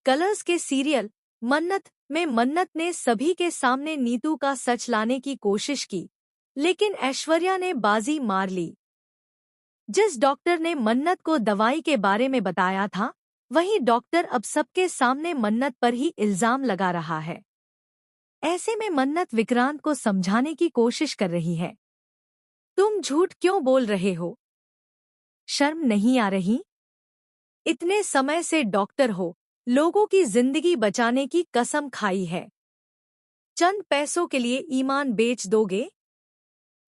Colours के serial मन्नत में मन्नत ने सभी के सामने नीतू का सच लाने की कोशिश की, लेकिन ऐश्वर्या ने बाजी मार ली। जिस डॉक्टर ने मन्नत को दवाई के बारे में बताया था, वही डॉक्टर अब सबके सामने मन्नत पर ही इल्जाम लगा रहा है। ऐसे में मन्नत विक्रांत को समझाने की कोशिश कर रही है। तुम झूठ क्यों बोल रहे हो? शर्म नहीं आ रही? इतने समय से डॉक्टर हो, लोगों की जिंदगी बचाने की कसम खाई है। चंद पैसों के लिए ईमान बेच दोगे?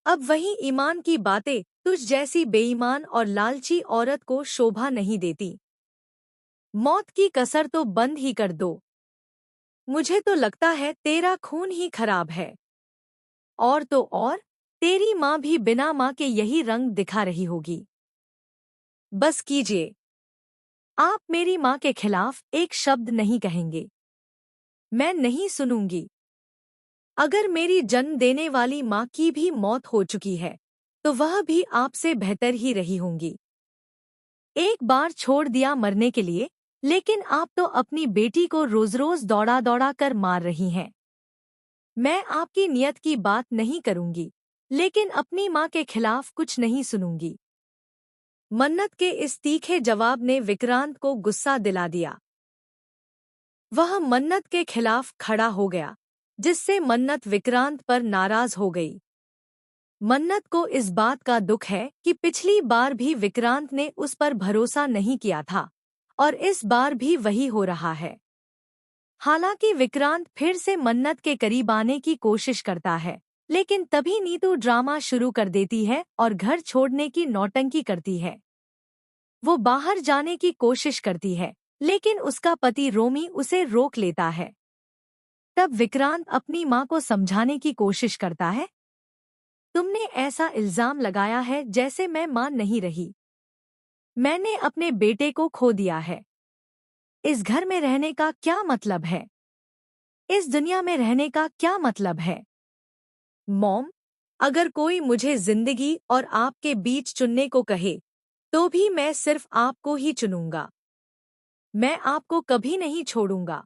अब वही ईमान की बातें तुझ जैसी बेईमान और लालची औरत को शोभा नहीं देती। मौत की कसर तो बंद ही कर दो। मुझे तो लगता है तेरा खून ही खराब है। और तो और, तेरी माँ भी बिना माँ के यही रंग दिखा रही होगी। बस कीजिए। आप मेरी माँ के खिलाफ एक शब्द नहीं कहेंगे। मैं नहीं सुनूंगी। अगर मेरी जन्म देने वाली माँ की भी मौत हो चुकी है, तो वह भी आपसे बेहतर ही रही होंगी। एक बार छोड़ दिया मरने के लिए, लेकिन आप तो अपनी बेटी को रोज रोज दौड़ा दौड़ा कर मार रही हैं। मैं आपकी नियत की बात नहीं करूंगी, लेकिन अपनी माँ के खिलाफ कुछ नहीं सुनूंगी। मन्नत के इस तीखे जवाब ने विक्रांत को गुस्सा दिला दिया। वह मन्नत के खिलाफ खड़ा हो गया, जिससे मन्नत विक्रांत पर नाराज हो गई। मन्नत को इस बात का दुख है कि पिछली बार भी विक्रांत ने उस पर भरोसा नहीं किया था, और इस बार भी वही हो रहा है। हालांकि विक्रांत फिर से मन्नत के करीब आने की कोशिश करता है, लेकिन तभी नीतू ड्रामा शुरू कर देती है और घर छोड़ने की नौटंकी करती है। वो बाहर जाने की कोशिश करती है, लेकिन उसका पति रोमी उसे रोक लेता है। तब विक्रांत अपनी माँ को समझाने की कोशिश करता है। तुमने ऐसा इल्जाम लगाया है जैसे मैं माँ नहीं रही। मैंने अपने बेटे को खो दिया है। इस घर में रहने का क्या मतलब है? इस दुनिया में रहने का क्या मतलब है? मॉम, अगर कोई मुझे जिंदगी और आपके बीच चुनने को कहे, तो भी मैं सिर्फ आपको ही चुनूंगा। मैं आपको कभी नहीं छोड़ूंगा।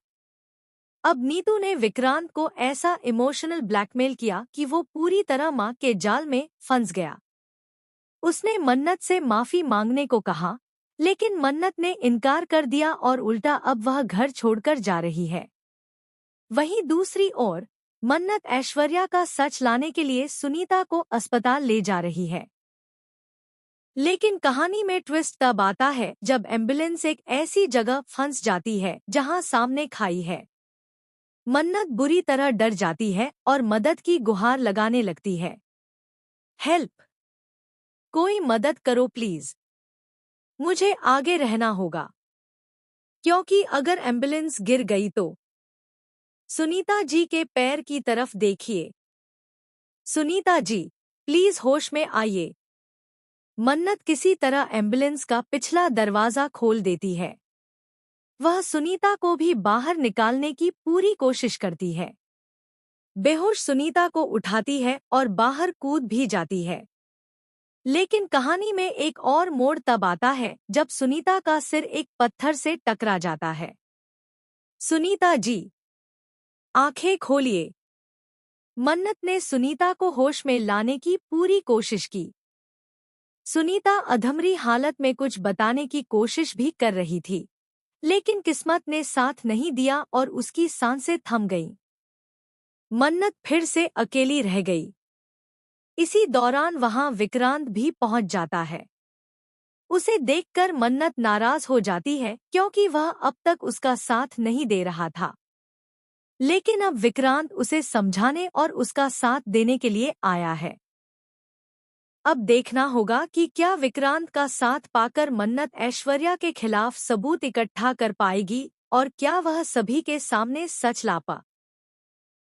अब नीतू ने विक्रांत को ऐसा इमोशनल ब्लैकमेल किया कि वो पूरी तरह माँ के जाल में फंस गया। उसने मन्नत से माफी मांगने को कहा, लेकिन मन्नत ने इनकार कर दिया और उल्टा अब वह घर छोड़कर जा रही है। वहीं दूसरी ओर मन्नत ऐश्वर्या का सच लाने के लिए सुनीता को अस्पताल ले जा रही है। लेकिन कहानी में ट्विस्ट तब आता है जब एम्बुलेंस एक ऐसी जगह फंस जाती है जहां सामने खाई है। मन्नत बुरी तरह डर जाती है और मदद की गुहार लगाने लगती है। हेल्प! कोई मदद करो प्लीज। मुझे आगे रहना होगा, क्योंकि अगर एम्बुलेंस गिर गई तो। सुनीता जी के पैर की तरफ देखिए। सुनीता जी, प्लीज होश में आइए। मन्नत किसी तरह एम्बुलेंस का पिछला दरवाजा खोल देती है। वह सुनीता को भी बाहर निकालने की पूरी कोशिश करती है। बेहोश सुनीता को उठाती है और बाहर कूद भी जाती है। लेकिन कहानी में एक और मोड़ तब आता है जब सुनीता का सिर एक पत्थर से टकरा जाता है। सुनीता जी, आंखें खोलिए। मन्नत ने सुनीता को होश में लाने की पूरी कोशिश की। सुनीता अधमरी हालत में कुछ बताने की कोशिश भी कर रही थी, लेकिन किस्मत ने साथ नहीं दिया और उसकी सांसें थम गईं। मन्नत फिर से अकेली रह गई। इसी दौरान वहां विक्रांत भी पहुंच जाता है। उसे देखकर मन्नत नाराज हो जाती है क्योंकि वह अब तक उसका साथ नहीं दे रहा था। लेकिन अब विक्रांत उसे समझाने और उसका साथ देने के लिए आया है। अब देखना होगा कि क्या विक्रांत का साथ पाकर मन्नत ऐश्वर्या के खिलाफ सबूत इकट्ठा कर पाएगी और क्या वह सभी के सामने सच ला पाएगी।